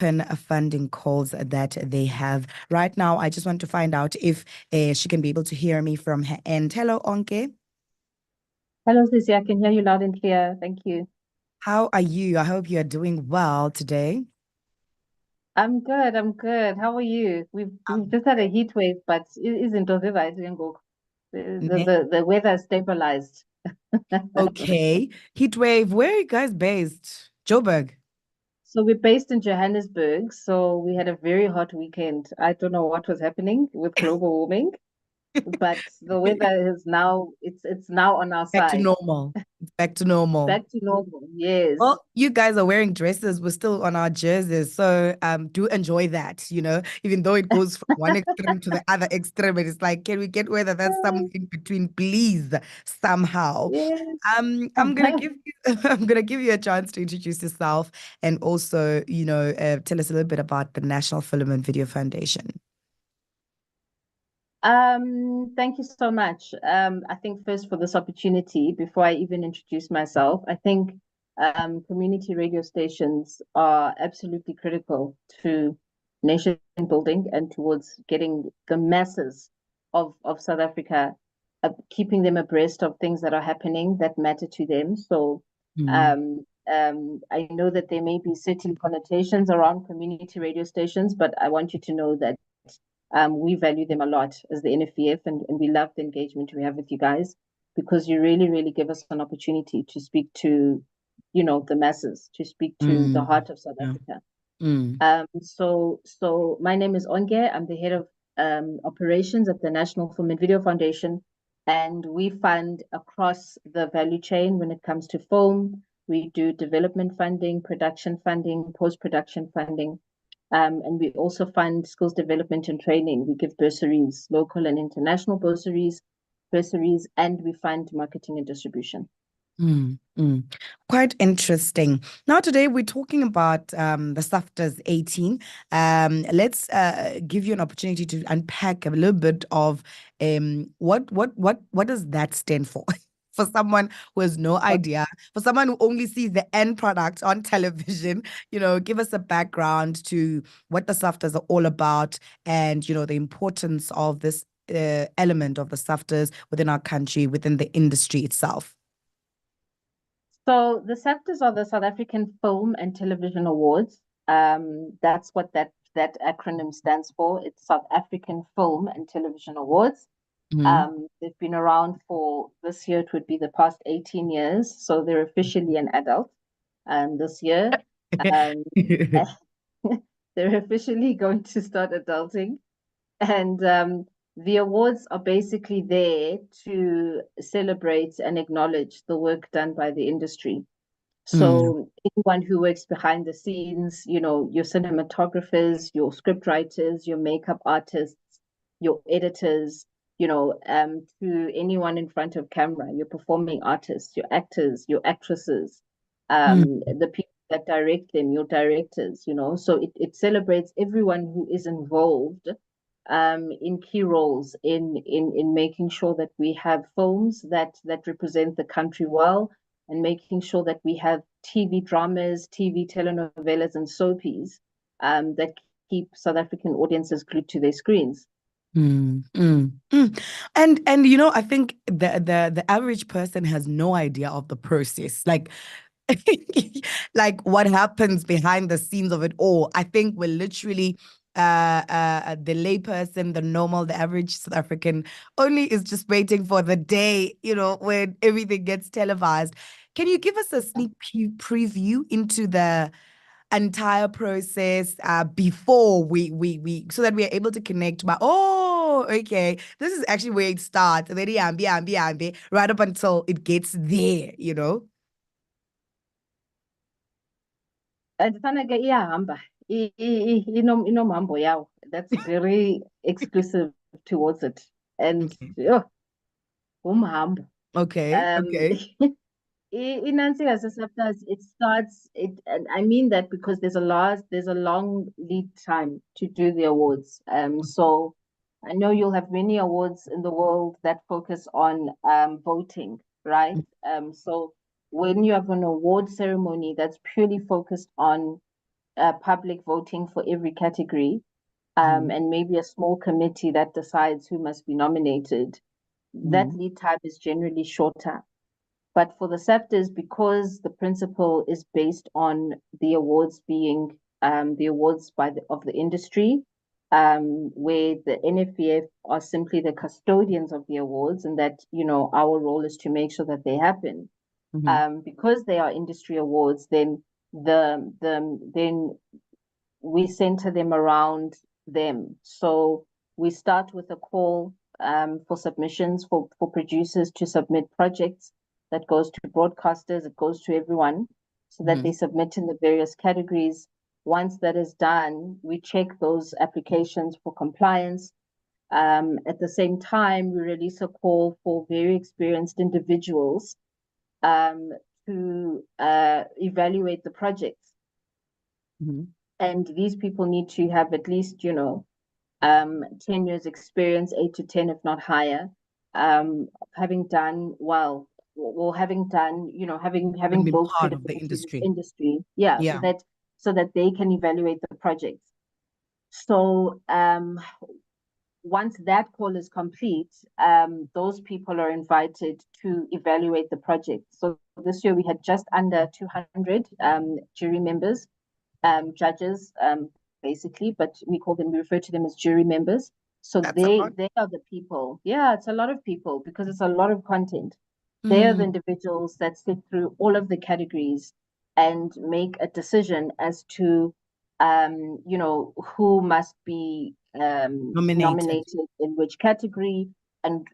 open funding calls that they have right now. I just want to find out if she can be able to hear me from her end. Hello, Onke. Hello, Sissy. I can hear you loud and clear. Thank you. How are you? I hope you are doing well today. I'm good. I'm good. How are you? We've just had a heat wave, but it isn't right? The weather is stabilized. Okay. Heat wave. Where are you guys based? Joburg. So we're based in Johannesburg. So we had a very hot weekend. I don't know what was happening with global warming, but the weather is now it's now on our Back to side. normal. It's back to normal. Back to normal. Yes. Well, you guys are wearing dresses. We're still on our jerseys. So do enjoy that, even though it goes from one extreme to the other extreme. And it's like, can we get whether that's somewhere in between, please, somehow. Yes. I'm gonna give you I'm gonna give you a chance to introduce yourself and also, tell us a little bit about the National Film and Video Foundation. Thank you so much. I think first for this opportunity, before I even introduce myself, I think community radio stations are absolutely critical to nation building and towards getting the masses of South Africa, keeping them abreast of things that are happening that matter to them. So Mm, I know that there may be certain connotations around community radio stations, but I want you to know that we value them a lot as the NFVF, and we love the engagement we have with you guys because you really, really give us an opportunity to speak to, the masses, to speak to the mm, heart of South yeah. Africa. Mm, So my name is Onke. I'm the head of operations at the National Film and Video Foundation, and we fund across the value chain when it comes to film. We do development funding, production funding, post-production funding, and we also fund skills development and training. We give bursaries, local and international bursaries, and we fund marketing and distribution. mm, mm. Quite interesting. Now, today we're talking about the SAFTAs 18. Let's give you an opportunity to unpack a little bit of what does that stand for? For someone who has no idea, for someone who only sees the end product on television, give us a background to what the SAFTAs are all about and, the importance of this element of the SAFTAs within our country, within the industry itself. So the SAFTAs are the South African Film and Television Awards. That's what that acronym stands for. It's South African Film and Television Awards. Mm. They've been around for this year, it would be the past 18 years. So they're officially an adult this year. Um, they're officially going to start adulting. And the awards are basically there to celebrate and acknowledge the work done by the industry. Mm, So anyone who works behind the scenes, your cinematographers, your script writers, your makeup artists, your editors, to anyone in front of camera, your performing artists, your actors, your actresses, mm, the people that direct them, your directors, So it celebrates everyone who is involved in key roles in making sure that we have films that represent the country well, and making sure that we have TV dramas, TV telenovelas, and soapies that keep South African audiences glued to their screens. mm, mm, mm. And I think the average person has no idea of the process. Like like what happens behind the scenes of it all. I think we're literally the layperson, the normal, the average South African only is just waiting for the day, when everything gets televised. Can you give us a sneak preview into the entire process before we so that we are able to connect by okay, this is actually where it starts and then yambi, right up until it gets there. Ndifana ke iyahamba inomhambo yawo. That's very exclusive towards it. And Okay. umhambo. Okay. Um, Okay. Inansi SAFTAs, and I mean that because there's a long lead time to do the awards. So I know you'll have many awards in the world that focus on voting, right? So when you have an award ceremony that's purely focused on public voting for every category, Mm-hmm. and maybe a small committee that decides who must be nominated, that Mm-hmm. lead time is generally shorter. But for the SAFTAs, because the principle is based on the awards being the awards of the industry, where the NFVF are simply the custodians of the awards, and that our role is to make sure that they happen. Mm-hmm. Because they are industry awards, then we center them around them. So we start with a call for submissions for producers to submit projects that goes to broadcasters, it goes to everyone, so that Mm-hmm. they submit in the various categories. Once that is done, we check those applications for compliance. At the same time, we release a call for very experienced individuals um, to evaluate the projects. Mm-hmm. And these people need to have at least 10 years experience, 8 to 10 if not higher, having done having done And having been built part of the credibility in this industry. industry, yeah, Yeah. so that they can evaluate the projects. So once that call is complete, those people are invited to evaluate the project. So this year we had just under 200 jury members, judges, basically, but we refer to them as jury members. So That's a lot. they are the people. Yeah, it's a lot of people because it's a lot of content. They are the Mm, individuals that sit through all of the categories and make a decision as to, who must be nominated. nominated in which category, and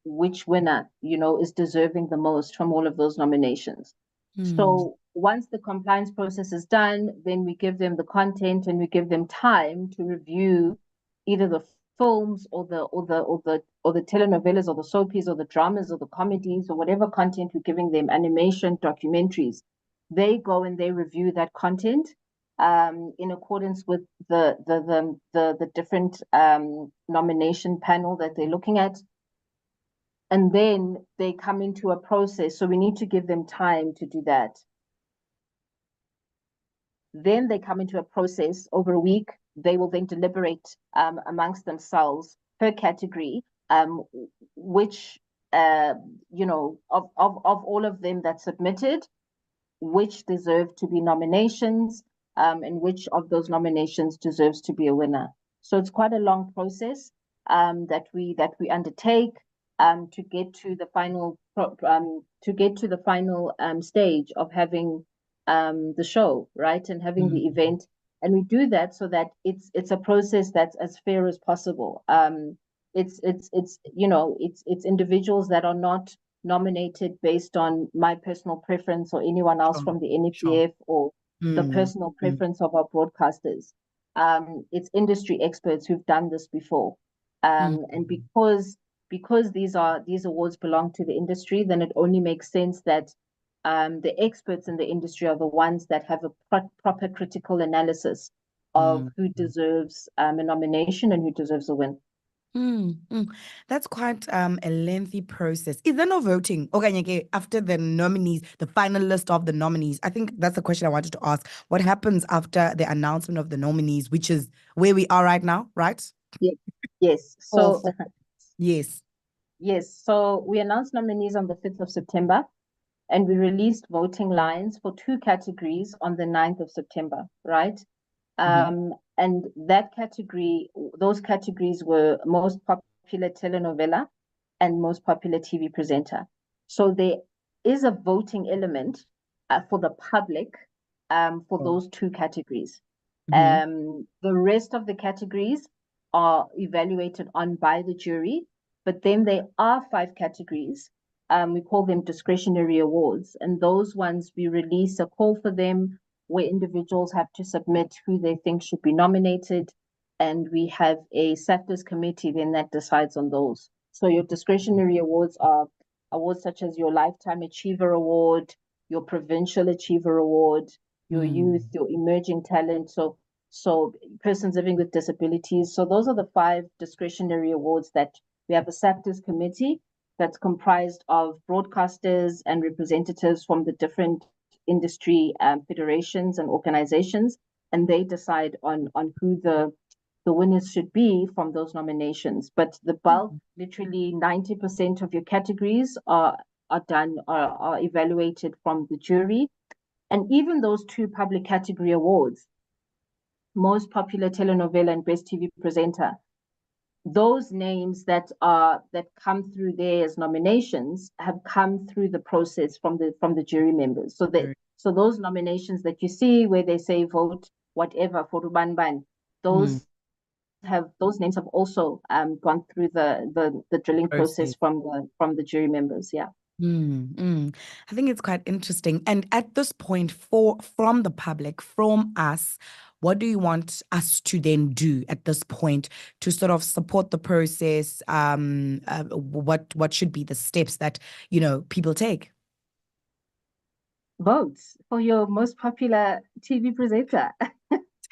which winner, is deserving the most from all of those nominations. Mm, So once the compliance process is done, then we give them the content and we give them time to review either the films or the telenovelas or the soapies or the dramas or the comedies or whatever content we're giving them, animation, documentaries. They go and they review that content in accordance with the different nomination panel that they're looking at, and then they come into a process. So we need to give them time to do that. Then they come into a process over a week. They will then deliberate amongst themselves per category, which, of all of them that submitted, which deserve to be nominations, and which of those nominations deserves to be a winner. So it's quite a long process that we undertake to get to the final stage of having the show, right, and having the mm, event. And we do that so that it's a process that's as fair as possible. It's individuals that are not nominated based on my personal preference or anyone else sure, from the sure. NFBF or the Mm, personal mm, preference of our broadcasters. It's industry experts who've done this before. And mm, because these awards belong to the industry, then it only makes sense that the experts in the industry are the ones that have a proper critical analysis of mm, who deserves a nomination and who deserves a win. mm, mm. That's quite a lengthy process. Is there no voting? Okay, Nyeke, after the nominees, the final list of the nominees. I think that's the question I wanted to ask. What happens after the announcement of the nominees, which is where we are right now, right? Yeah. Yes. Or So yes. yes. So we announced nominees on the 5th of September, and we released voting lines for two categories on the 9th of September, right? Mm-hmm. And those categories were most popular telenovela and most popular TV presenter. So there is a voting element for the public for Oh. those two categories. Mm-hmm. The rest of the categories are evaluated on by the jury, but then there are five categories. We call them discretionary awards, and those ones we release a call for them where individuals have to submit who they think should be nominated, and we have a SAFTAs committee then that decides on those. So your discretionary awards are awards such as your Lifetime Achiever Award, your Provincial Achiever Award, your youth, Mm. your emerging talent. So persons living with disabilities. So those are the five discretionary awards that we have a SAFTAs committee that's comprised of broadcasters and representatives from the different industry federations and organizations and they decide on who the winners should be from those nominations. But the bulk, literally 90% of your categories are evaluated from the jury. And even those two public category awards, most popular telenovela and best TV presenter, those names that come through there as nominations have come through the process from the jury members. So those nominations that you see where they say vote whatever for Rubanban, those names have also gone through the drilling process from the jury members. Yeah. I think it's quite interesting. And at this point, from the public, from us, what do you want us to then do at this point to sort of support the process? What should be the steps that, people take? Votes for your most popular TV presenter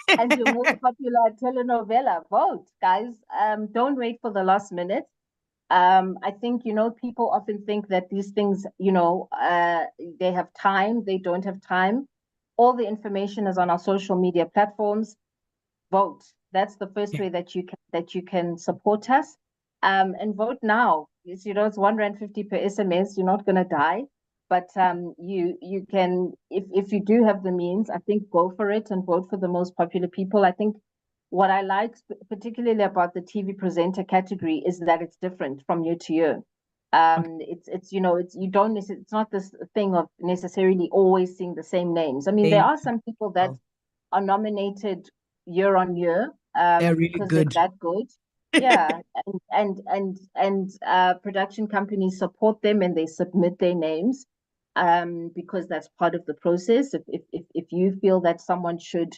and your most popular telenovela. Vote, guys. Don't wait for the last minute. I think, people often think that these things, they have time. They don't have time. All the information is on our social media platforms. Vote. That's the first way that you can support us. And vote now. It's, it's 1.50 per SMS. You're not gonna die. But you can, if you do have the means, I think go for it and vote for the most popular people. I think what I like particularly about the TV presenter category is that it's different from year to year. It's it's not this thing of necessarily always seeing the same names. I mean, there are some people that are nominated year on year They're really because good. they're that good. Yeah, and production companies support them and they submit their names because that's part of the process. If you feel that someone should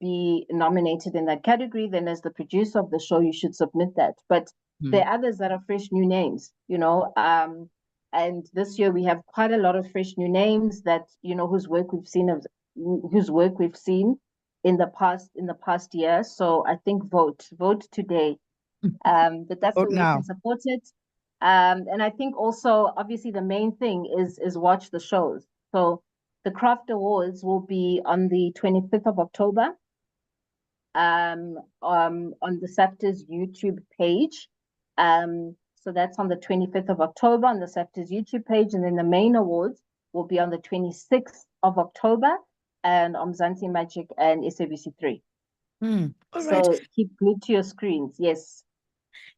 be nominated in that category, then as the producer of the show, you should submit that. But there are others that are fresh new names, and this year we have quite a lot of fresh new names that, whose work we've seen in the past year. So I think vote today. But that's Vote the way you now. can support it. And I think also, obviously, the main thing is watch the shows. So the Craft Awards will be on the 25th of October on the SAFTAs YouTube page. So that's on the 25th of October on the SAFTAs YouTube page. And then the main awards will be on the 26th of October and on Mzansi Magic and SABC3. All right. So keep glued to your screens. Yes.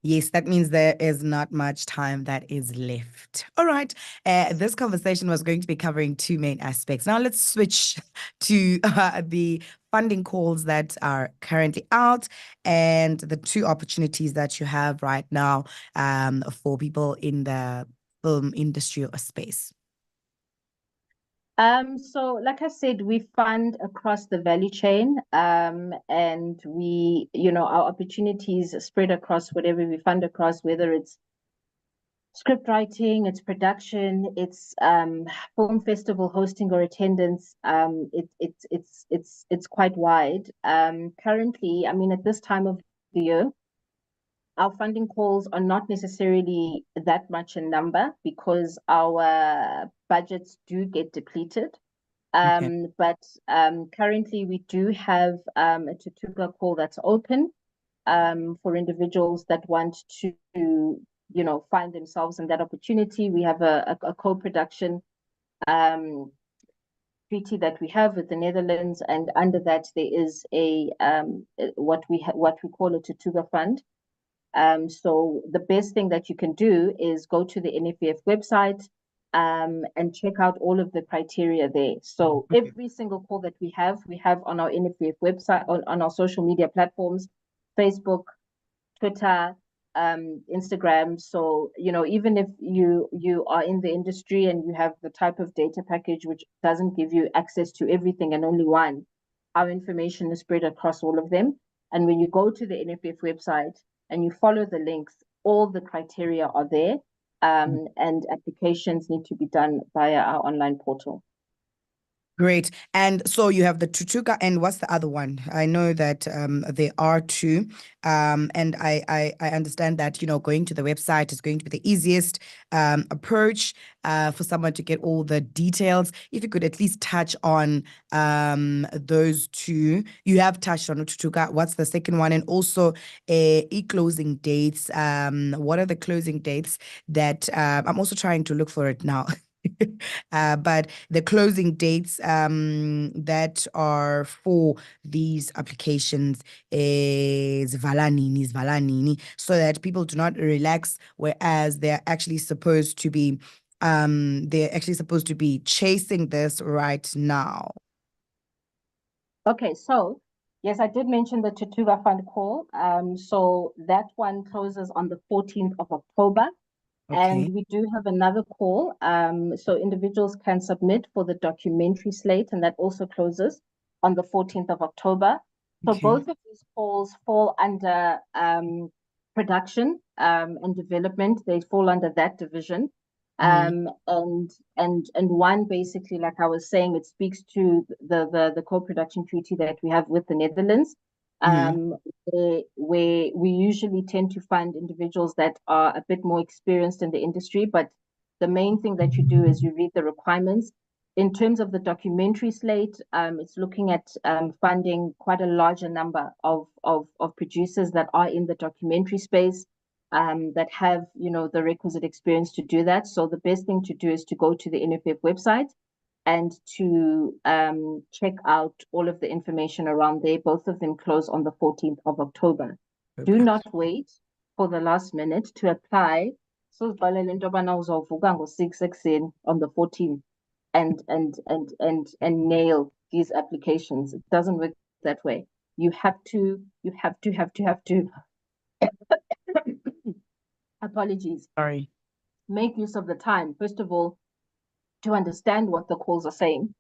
Yes, that means there is not much time that is left. All right. This conversation was going to be covering two main aspects. Now let's switch to the funding calls that are currently out and the two opportunities that you have right now for people in the film industry or space. So like I said, we fund across the value chain, and we, our opportunities spread across whatever we fund across, whether it's script writing, it's production, it's film festival hosting or attendance. It's quite wide. Currently, I mean, at this time of the year, our funding calls are not necessarily that much in number because our budgets do get depleted. But currently we do have a Tutuka call that's open for individuals that want to, find themselves in that opportunity. We have a co-production treaty that we have with the Netherlands, and under that there is a what we call a Tutuka fund. So the best thing that you can do is go to the NFVF website and check out all of the criteria there. So every single call that we have on our NFVF website, on our social media platforms, Facebook, Twitter, Instagram. So, even if you are in the industry and you have the type of data package which doesn't give you access to everything and only one, our information is spread across all of them. And when you go to the NFF website and you follow the links, all the criteria are there, and applications need to be done via our online portal. Great. And so you have the Tutuka, and what's the other one? I know that there are two. And I understand that, going to the website is going to be the easiest approach for someone to get all the details. If you could at least touch on those two. You have touched on Tutuka. What's the second one? And also e-closing dates. What are the closing dates that I'm also trying to look for it now. But the closing dates that are for these applications is Valanini, so that people do not relax, whereas they're actually supposed to be chasing this right now. Okay, so yes, I did mention the Tatuga Fund call. So that one closes on the 14th of October. And Okay. we do have another call. So individuals can submit for the documentary slate, and that also closes on the 14th of October. So Okay. both of these calls fall under production and development. They fall under that division. Mm, And one basically, like I was saying, it speaks to the co-production treaty that we have with the Netherlands, mm, um, where we usually tend to find individuals that are a bit more experienced in the industry. But the main thing that you do is you read the requirements. In terms of the documentary slate, it's looking at funding quite a larger number of producers that are in the documentary space, that have, the requisite experience to do that. So the best thing to do is to go to the NFF website and to check out all of the information around there. Both of them close on the 14th of October. Do October. not wait for the last minute to apply. So on 6 on the 14th and nail these applications. It doesn't work that way. You have to apologies, Sorry. make use of the time, first of all, to understand what the calls are saying.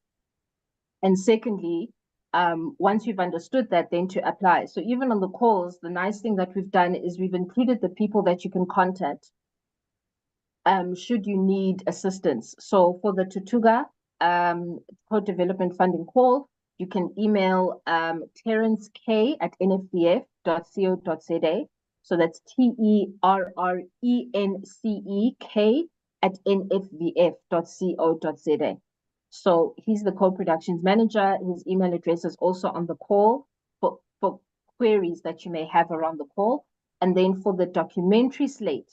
And secondly, once you've understood that, then to apply. So even on the calls, the nice thing that we've done is we've included the people that you can contact should you need assistance. So for the Tutuga Code Development Funding call, you can email Terence K at nfdf.co.za. So that's TERRENCEK at nfdf.co.za. So he's the co-productions manager. His email address is also on the call for queries that you may have around the call. And then for the documentary slate,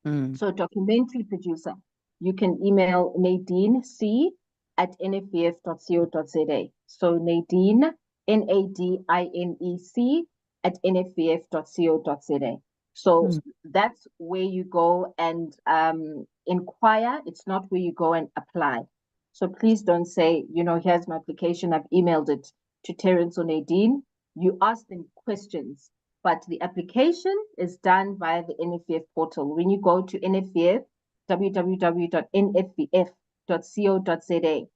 Mm, so documentary producer, you can email Nadine C at nfvf.co.za. So Nadine, NADINEC at nfvf.co.za. So mm. that's where you go and inquire. It's not where you go and apply. So please don't say, here's my application, I've emailed it to Terence or Nadine. You ask them questions, but the application is done via the NFVF portal. When you go to NFVF, www.nfvf.co.za,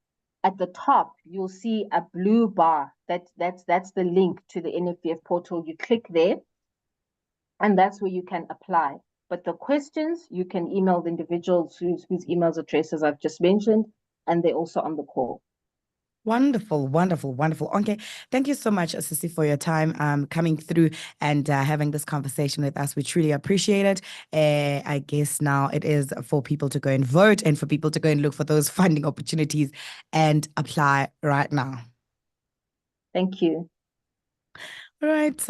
at the top, you'll see a blue bar. That's the link to the NFVF portal. You click there, and that's where you can apply. But the questions, you can email the individuals whose emails addresses I've just mentioned, and they're also on the call. Wonderful, wonderful, wonderful. Okay, thank you so much, Sissy, for your time coming through and having this conversation with us. We truly appreciate it. I guess now it is for people to go and vote and for people to go and look for those funding opportunities and apply right now. Thank you. All right.